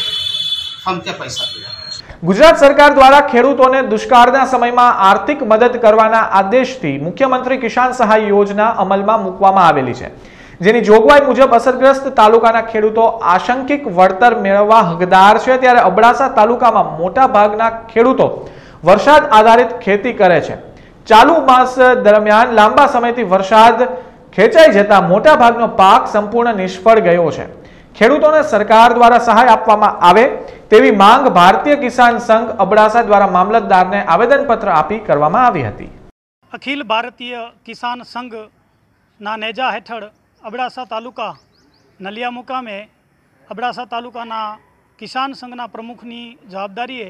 फर्म के पैसा दिया. ગુજરાત સરકાર દ્વારા ખેડૂતોને દુષ્કાળના સમયમાં આર્થિક મદદ કરવાના આદેશથી મુખ્યમંત્રી કિસાન સહાય યોજના અમલમાં મૂકવામાં આવેલી છે, જેની જોગવાઈ મુજબ અસરગ્રસ્ત તાલુકાના ખેડૂતો આંશિક વળતર મેળવવા હકદાર છે. ત્યારે અબડાસા તાલુકામાં મોટા ભાગના ખેડૂતો વરસાદ આધારિત ખેતી કરે છે. ચાલુ માસ દરમિયાન લાંબા સમયથી વરસાદ ખેંચાઈ જતા મોટા ભાગનો પાક સંપૂર્ણ નિષ્ફળ ગયો છે. ખેડૂતોને સરકાર દ્વારા સહાય આપવામાં આવે તેવી માંગ ભારતીય કિસાન સંઘ અબડાસા દ્વારા મામલતદારને આવેદનપત્ર આપી કરવામાં આવી હતી. અખિલ ભારતીય કિસાન સંઘના નેજા હેઠળ અબડાસા તાલુકા નલિયા મુકામે અબડાસા તાલુકાના કિસાન સંઘના પ્રમુખની જવાબદારીએ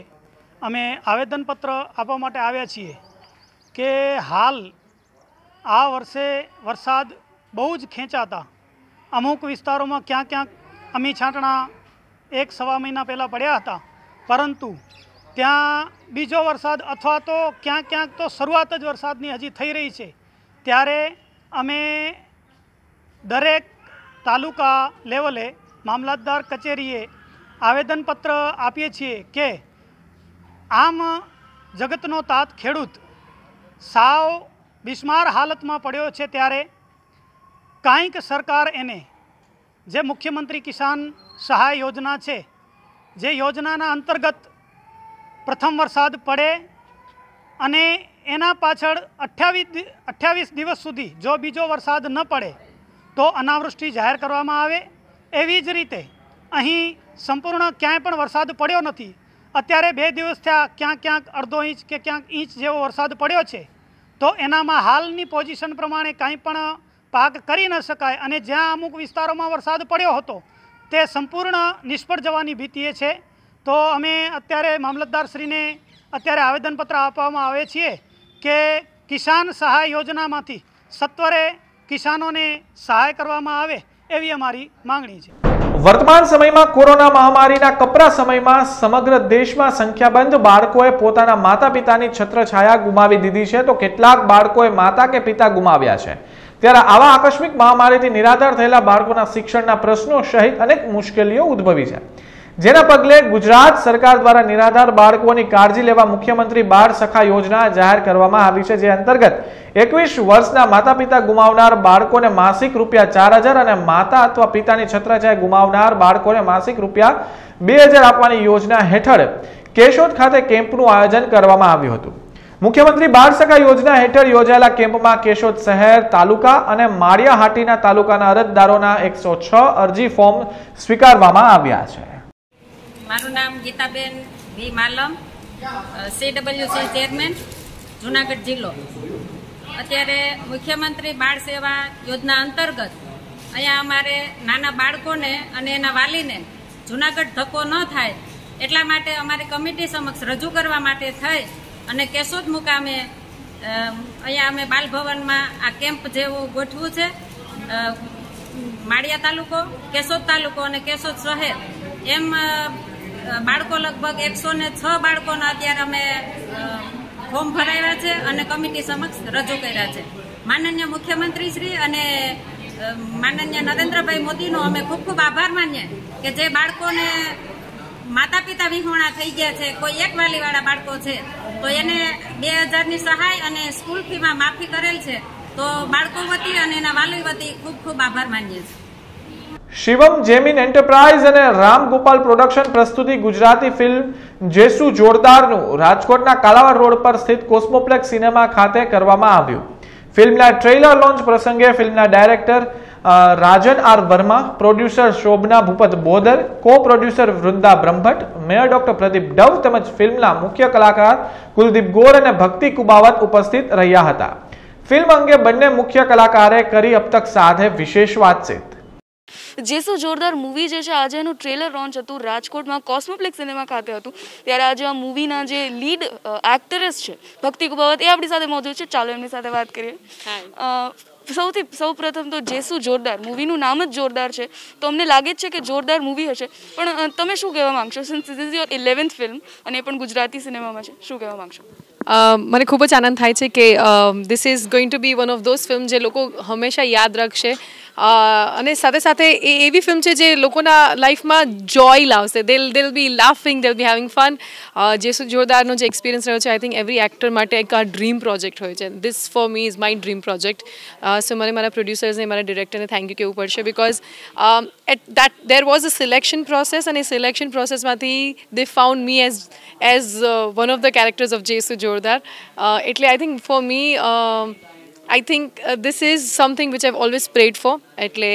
અમે આવેદનપત્ર આપવા માટે આવ્યા છીએ કે હાલ આ વર્ષે વરસાદ બહુ જ ખેંચાતા અમુક વિસ્તારોમાં ક્યાંક ક્યાંક અમી છાંટણા 1-1.5 મહિના પહેલાં પડ્યા હતા, પરંતુ ત્યાં બીજો વરસાદ અથવા તો ક્યાંક ક્યાંક તો શરૂઆત જ વરસાદની હજી થઈ રહી છે. ત્યારે અમે દરેક તાલુકા લેવલે મામલતદાર કચેરીએ આવેદનપત્ર આપીએ છીએ કે આમ જગતનો તાત ખેડૂત સાવ બિસ્માર હાલતમાં પડ્યો છે, ત્યારે કાંઈક સરકાર એને જે મુખ્યમંત્રી કિસાન સહાય યોજના છે, જે યોજનાના અંતર્ગત પ્રથમ વરસાદ પડે અને એના પાછળ 28 દિવસ સુધી જો બીજો વરસાદ ન પડે તો અનાવૃષ્ટિ જાહેર કરવામાં આવે. એવી જ રીતે અહીં સંપૂર્ણ ક્યાંય પણ વરસાદ પડ્યો નથી. અત્યારે 2 દિવસ થયા ક્યાંક ક્યાંક અડધો ઇંચ કે ક્યાંક ઇંચ જેવો વરસાદ પડ્યો છે, તો એનામાં હાલની પોઝિશન પ્રમાણે કાંઈ પણ પાક કરી ન શકાય અને જ્યાં અમુક વિસ્તારોમાં વરસાદ પડ્યો હતો તે સંપૂર્ણ નિષ્ફળ જવાની ભીતિએ છે. તો અમે અત્યારે મામલતદારશ્રીને અત્યારે આવેદનપત્ર આપવામાં આવે છીએ કે કિસાન સહાય યોજનામાંથી સત્વરે કિસાનોને સહાય કરવામાં આવે એવી અમારી માંગણી છે. વર્તમાન સમયમાં કોરોના મહામારીના કપરા સમયમાં સમગ્ર દેશમાં સંખ્યાબંધ બાળકોએ પોતાના માતા પિતાની છત્રછાયા ગુમાવી દીધી છે, તો કેટલાક બાળકોએ માતા કે પિતા ગુમાવ્યા છે। ત્યારે આવા આકસ્મિક મહામારીથી નિરાધાર થયેલા બાળકોના શિક્ષણના પ્રશ્નો સહિત અનેક મુશ્કેલીઓ ઉદ્ભવી છે, જેના પગલે ગુજરાત સરકાર દ્વારા નિરાધાર બાળકોની કાળજી લેવા મુખ્યમંત્રી બાળ સખા યોજના જાહેર કરવામાં આવી છે, જે અંતર્ગત 21 વર્ષના માતા પિતા ગુમાવનાર બાળકોને માસિક ₹4,000 અને માતા અથવા પિતાની છત્રછાયા ગુમાવનાર બાળકોને માસિક ₹2,000 આપવાની યોજના હેઠળ કેશોદ ખાતે કેમ્પનું આયોજન કરવામાં આવ્યું હતું। મુખ્યમંત્રી બાળ સખા યોજના હેઠળ યોજાયેલા કેમ્પમાં કેશોદ શહેર, તાલુકા અને માળિયાહાટીના તાલુકાના અરજદારોના 106 અરજી ફોર્મ સ્વીકારવામાં આવ્યા છે। મારું નામ ગીતાબેન ભી માલમ, CWC ચેરમેન, જુનાગઢ જિલ્લો। અત્યારે મુખ્યમંત્રી બાળ સેવા યોજના અંતર્ગત અહીંયા અમારે નાના બાળકોને અને એના વાલીને જુનાગઢ ધક્કો ન થાય એટલા માટે અમારી કમિટી સમક્ષ રજૂ કરવા માટે થઈ અને કેશોદ મુકામે અહીંયા અમે બાલભવનમાં આ કેમ્પ જેવું ગોઠવું છે। માળિયા તાલુકો, કેશોદ તાલુકો અને કેશોદ શહેર એમ બાળકો લગભગ 106 બાળકોના અત્યારે અમે ફોર્મ ભરાવ્યા છે અને કમિટી સમક્ષ રજૂ કર્યા છે। માનનીય મુખ્યમંત્રી શ્રી અને માનનીય નરેન્દ્રભાઈ મોદીનો અમે ખૂબ ખૂબ આભાર માનીએ કે જે બાળકોને માતા પિતા વિહોણા થઈ ગયા છે, કોઈ એક વાલીવાળા બાળકો છે તો એને 2,000ની સહાય અને સ્કૂલ ફીમાં માફી કરેલ છે, તો બાળકો વતી અને એના વાલી વતી ખૂબ ખૂબ આભાર માનીએ છીએ। શિવમ જેમિન એન્ટરપ્રાઇઝ અને રામ ગોપાલ પ્રોડક્શન પ્રસ્તુતિ ગુજરાતી ફિલ્મ જેસુ જોરદારનું રાજકોટના કાલાવાડ રોડ પર સ્થિત કોસ્મોપ્લેક્સ સિનેમા ખાતે કરવામાં આવ્યું। ફિલ્મના ટ્રેલર લોન્ચ પ્રસંગે ફિલ્મના ડાયરેક્ટર રાજન આર વર્મા, પ્રોડ્યુસર શોભના ભૂપત બોદર, કો producer Vrinda Brahmbhatt, mayor doctor Pradeep Dove તેમજ ફિલ્મના મુખ્ય કલાકાર કુલદીપ ગોર અને ભક્તિ કુબાવત ઉપસ્થિત રહ્યા હતા। ફિલ્મ અંગે બંને મુખ્ય કલાકારે કરી अब तक સાથે વિશેષ વાતચીત। જેસુ જોરદાર મૂવી જે છે આજે એનું ટ્રેલર લોન્ચ હતું રાજકોટમાં કોસ્મોપ્લેક્સ સિનેમા ખાતે હતું। ત્યારે આજે આ મૂવીના જે લીડ એક્ટ્રેસ છે ભક્તિ કુબાવત એ આપણી સાથે મોજૂદ છે। ચાલો એમની સાથે વાત કરીએ। સૌ પ્રથમ તો જેસુ જોરદાર મૂવીનું નામ જ જોરદાર છે, તો અમને લાગે જ છે કે જોરદાર મૂવી હશે, પણ તમે શું કહેવા માંગશો? Since this is your 11th film અને એ પણ ગુજરાતી સિનેમામાં છે, શું કહેવા માંગશો? મને ખૂબ જ આનંદ થાય છે કે this is going to be one of those film જે લોકો હંમેશા યાદ રાખશે અને સાથે સાથે એ એવી ફિલ્મ છે જે લોકોના લાઈફમાં જોય લાવશે। they'll be laughing, they'll be having fun। જેસુ જોરદારનો જે એક્સપિરિયન્સ રહ્યો છે, આઈ થિંક એવરી એક્ટર માટે એક આ ડ્રીમ પ્રોજેક્ટ હોય છે। This for me is my dream project. So મને મારા પ્રોડ્યુસર્સને, મારા ડિરેક્ટરને થેન્ક યુ કહેવું પડશે, because there was a selection process અને સિલેક્શન પ્રોસેસમાંથી they found me as one of the characters of Jesu Jordaar. એટલે I think for me I think this is something which I've always prayed for। એટલે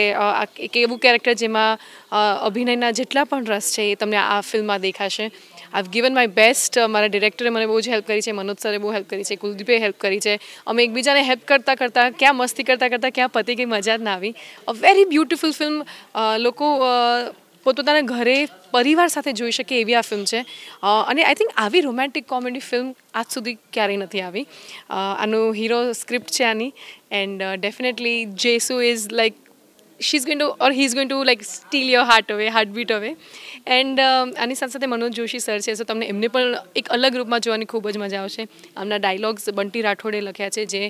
એક એવું character જેમાં અભિનયના જેટલા પણ રસ છે એ તમને આ ફિલ્મમાં દેખાશે। I've given my best। મારા ડિરેક્ટરે મને બહુ જ હેલ્પ કરી છે, મનોજ સરે બહુ હેલ્પ કરી છે, કુલદીપે હેલ્પ કરી છે। અમે એકબીજાને હેલ્પ કરતાં કરતાં ક્યાં મસ્તી કરતાં કરતાં ક્યાં પતી ગઈ મજા જ ના આવી। અ વેરી બ્યુટિફુલ ફિલ્મ, લોકો પોતપોતાના ઘરે પરિવાર સાથે જોઈ શકે એવી આ ફિલ્મ છે અને આઈ થિંક આવી રોમેન્ટિક કોમેડી ફિલ્મ આજ સુધી ક્યારેય નથી આવી। આનો હીરો સ્ક્રિપ્ટ છે આની, and definitely Jesu is like she's going to or he's going to like steal your heartbeat away। And આની સાથે સાથે મનોજ જોશી સર છે, સો તમને એમને પણ એક અલગ રૂપમાં જોવાની ખૂબ જ મજા આવશે। આમના ડાયલોગ્સ બંટી રાઠોડે લખ્યા છે,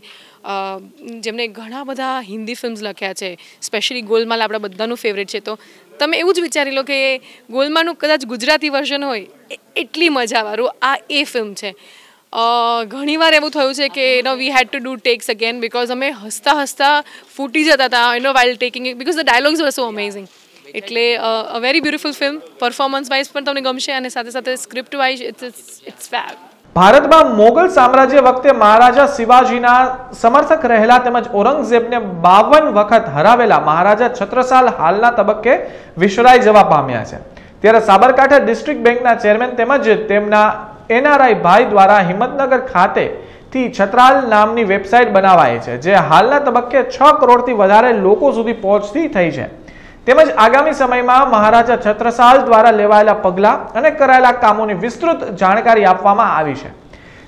જેમણે ઘણા બધા હિન્દી ફિલ્મ્સ લખ્યા છે, સ્પેશિયલી ગોલમાલ આપણા બધાનું ફેવરેટ છે। તો તમે એવું જ વિચારી લો કે ગોલમાલનું કદાચ ગુજરાતી વર્ઝન હોય એટલી મજાવાળું આ એ ફિલ્મ છે। ઘણીવાર એવું થયું છે કે we had to do takes again, because અમે હસતા હસતા ફૂટી જતા હતા while taking it, because the dialogues were so amazing. એટલે a very beautiful film, performance wise પણ તમને ગમશે અને સાથે સાથે સ્ક્રિપ્ટ વાઇઝ ઇટ્સ ફેબ। ભારતમાં મોગલ સામ્રાજ્ય વખતે મહારાજા શિવાજીના સમર્થક રહેલા તેમજ ઔરંગઝેબને 52 વખત હરાવેલા મહારાજા છત્રસાલ હાલના તબક્કે વિસરાઈ જવા પામ્યા છે। ત્યારે સાબરકાંઠા ડિસ્ટ્રિક્ટ બેંકના ચેરમેન તેમજ તેમના NRI ભાઈ દ્વારા હિંમતનગર ખાતેથી છત્રાલ નામની વેબસાઇટ બનાવાઈ છે, જે હાલના તબક્કે 6 કરોડથી વધારે લોકો સુધી પહોંચતી થઈ છે। તેમજ આગામી સમયમાં મહારાજા છત્રસાલ દ્વારા લેવાયેલા પગલાં અને કરાયેલા કામોની વિસ્તૃત જાણકારી આપવામાં આવી છે।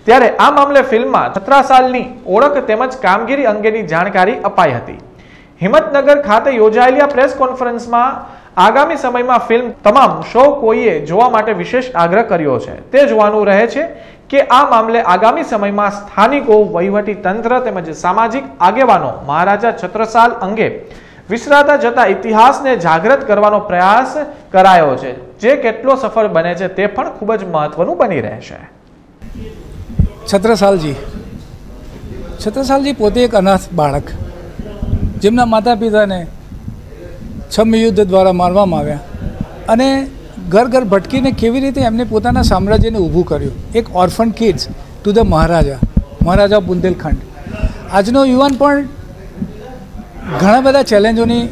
ત્યારે આ મામલે ફિલ્મમાં છત્રસાલની ઓળખ તેમજ કામગીરી અંગેની જાણકારી અપાઈ હતી। હિંમતનગર ખાતે યોજાયેલી પ્રેસ કોન્ફરન્સમાં આગામી સમયમાં ફિલ્મ તમામ સૌ કોઈએ જોવા માટે વિશેષ આગ્રહ કર્યો છે. તે જોવાનું રહે છે કે આ મામલે આગામી સમયમાં સ્થાનિકો, વહીવટી તંત્ર તેમજ સામાજિક આગેવાનો મહારાજા છત્રસાલ અંગે વિસરાતા જતા ઇતિહાસને જાગૃત કરવાનો પ્રયાસ કરાયો છે. જે કેટલો સફળ બને છે તે પણ ખૂબ જ મહત્વનું બની રહેશે. છત્રસાલજી પોતે એક અનાથ બાળક, જેમના માતા પિતાને છમ્મ યુદ્ધ દ્વારા મારવામાં આવ્યા અને ઘર ઘર ભટકીને કેવી રીતે એમને પોતાના સામ્રાજ્યને ઊભું કર્યું. એક ઓર્ફન કિડ્સ ટુ ધ મહારાજા બુંદેલખંડ. આજનો યુવાન પણ ઘણા બધા ચેલેન્જોની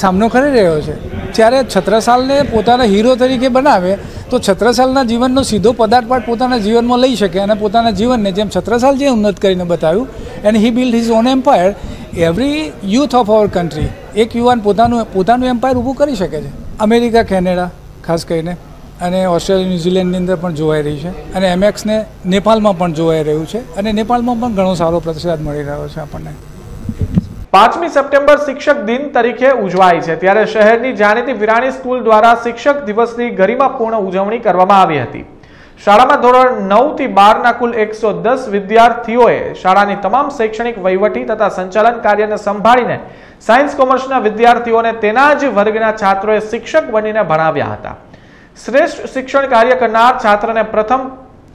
સામનો કરી રહ્યો છે. ત્યારે છત્રસાલને પોતાના હીરો તરીકે બનાવે તો છત્રસાલના જીવનનો સીધો પદાર્થપાઠ પોતાના જીવનમાં લઈ શકે અને પોતાના જીવનને જેમ છત્રસાલ જે ઉન્નત કરીને બતાવ્યું and he build his own empire. Every youth of our country, એક યુવાન પોતાનું એમ્પાયર ઊભું કરી શકે છે. અમેરિકા, કેનેડા ખાસ કરીને અને ઓસ્ટ્રેલિયા, ન્યૂઝીલેન્ડની અંદર પણ જોવાઈ રહી છે અને એમએક્સને નેપાળમાં પણ જોવાઈ રહ્યું છે અને નેપાળમાં પણ ઘણો સારો પ્રતિસાદ મળી રહ્યો છે આપણને. 5મી સપ્ટેમ્બર શિક્ષક દિન તરીકે ઉજવાય છે, ત્યારે શહેરની જાણીતી વિરાણી સ્કૂલ દ્વારા શિક્ષક દિવસની ગરિમાપૂર્ણ ઉજવણી કરવામાં આવી હતી. શાળામાં ધોરણ 9 થી 12 ના કુલ 110 વિદ્યાર્થીઓએ શાળાની તમામ શૈક્ષણિક, વહીવટી તથા સંચાલન કાર્યને સંભાળીને સાયન્સ કોમર્સના વિદ્યાર્થીઓને તેના જ વર્ગના છાત્રોએ શિક્ષક બનીને ભણાવ્યા હતા. શ્રેષ્ઠ શિક્ષણ કાર્ય કરનાર છાત્રને પ્રથમ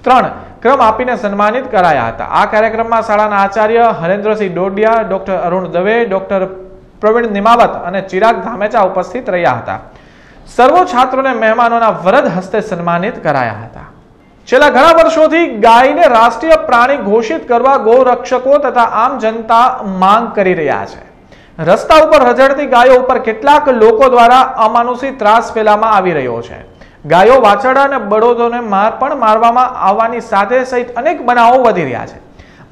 3 ક્રમ આપીને સન્માનિત કરાયા હતા. આ કાર્યક્રમમાં શાળાના આચાર્ય હરેન્દ્રસિંહ ડોડિયા, ડોક્ટર અરુણ દવે, ડોક્ટર પ્રવીણ નિમાવત અને ચિરાગ ધામેચા ઉપસ્થિત રહ્યા હતા. સર્વો છાત્રોને મહેમાનોના વરદ હસ્તે સન્માનિત કરાયા હતા. છેલ્લા ઘણા વર્ષોથી ગાયને રાષ્ટ્રીય પ્રાણી ઘોષિત કરવા ગૌરક્ષકો તથા આમ જનતા માંગ કરી રહ્યા છે. રસ્તા ઉપર રઝળતી ગાયો ઉપર કેટલાક લોકો દ્વારા અમાનુષી ત્રાસ ફેલાવવામાં આવી રહ્યો છે. ગાયો, વાછરડા અને બળદોને મારવામાં આવવાની સાથે સહિત અનેક બનાવો વધી રહ્યા છે.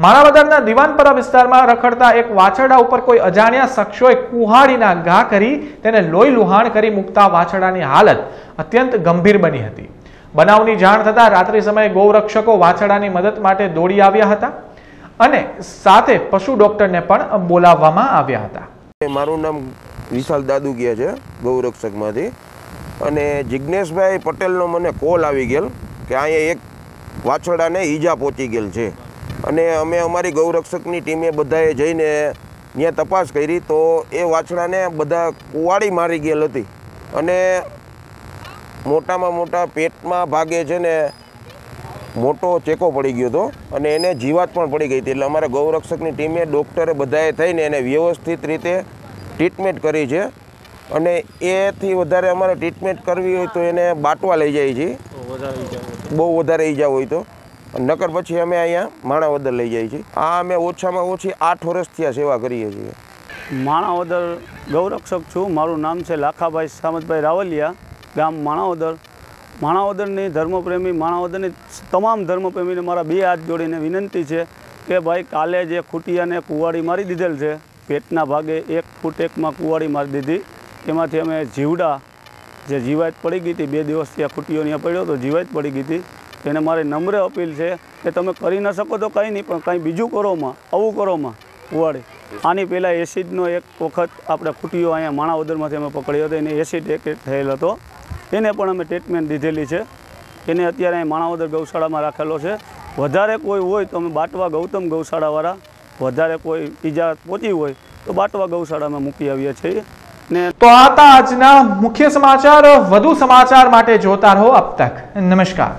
માણાવદરના દિવાનપરા વિસ્તારમાં રખડતા એક વાછરડા ઉપર કોઈ અજાણ્યા શખ્સોએ કુહાડીના ઘા કરી તેને લોહી લુહાણ કરી મૂકતા વાછરડાની હાલત અત્યંત ગંભીર બની હતી. બનાવની જાણ થતાં રાત્રિ સમયે ગૌરક્ષકો વાછરડાની મદદ માટે દોડી આવ્યા હતા અને સાથે પશુ ડોક્ટરને પણ બોલાવવામાં આવ્યા હતા. મારું નામ વિશાલ દાદુગિયા છે, ગૌરક્ષકમાંથી. અને જિજ્ઞેશભાઈ પટેલનો મને કોલ આવી ગયેલ કે અહીંયા એક વાછરડાને ઈજા પહોંચી ગયેલ છે અને અમે અમારી ગૌરક્ષકની ટીમે બધાએ જઈને ત્યાં તપાસ કરી તો એ વાછરડાને બધા કુવાડી મારી ગયેલ હતી અને મોટામાં મોટા પેટમાં ભાગે છે ને મોટો ચેકો પડી ગયો હતો અને એને જીવાત પણ પડી ગઈ હતી. એટલે અમારા ગૌરક્ષકની ટીમે, ડૉક્ટરે બધાએ થઈને એને વ્યવસ્થિત રીતે ટ્રીટમેન્ટ કરી છે અને એથી વધારે અમારે ટ્રીટમેન્ટ કરવી હોય તો એને બાટવા લઈ જાય છે, બહુ વધારે ઈજા હોય તો, નકર પછી અમે અહીંયા માણાવદર લઈ જઈએ છીએ. આ અમે ઓછામાં ઓછી 8 વર્ષથી આ સેવા કરીએ છીએ. માણાવદર ગૌરક્ષક છું. મારું નામ છે લાખાભાઈ સામતભાઈ રાવલિયા, ગામ માણાવદર. માણાવદરની ધર્મપ્રેમી, માણાવદરની તમામ ધર્મપ્રેમીને મારા 2 હાથ જોડીને વિનંતી છે કે ભાઈ કાલે જે ખૂટિયાને કુવાડી મારી દીધેલ છે, પેટના ભાગે 1 ફૂટ 1માં કુવાડી મારી દીધી, એમાંથી અમે જીવડા જે જીવાત પડી ગઈ હતી, 2 દિવસ ત્યાં ખૂટીઓ ત્યાં પડ્યો તો જીવાત પડી ગઈ હતી, એને મારી નમ્ર અપીલ છે કે તમે કરી ન શકો તો કંઈ નહીં, પણ કંઈ બીજું કરોમાં, આવું કરોમાં કુવાડી. આની પહેલાં એસિડનો એક વખત આપણે ખૂટીઓ અહીંયા માણાવદરમાંથી અમે પકડ્યો હતો, એને એસિડ એટેક થયેલ હતો, એને પણ અમે ટ્રીટમેન્ટ દીધેલી છે. એને અત્યારે અહીં માણાવદર ગૌશાળામાં રાખેલો છે. વધારે કોઈ હોય તો અમે બાટવા ગૌતમ ગૌશાળાવાળા, વધારે કોઈ ઈજા પહોંચી હોય તો બાટવા ગૌશાળામાં મૂકી આવીએ છીએ. તો આ હતા આજના મુખ્ય સમાચાર. વધુ સમાચાર માટે જોતા રહો અબ તક. નમસ્કાર.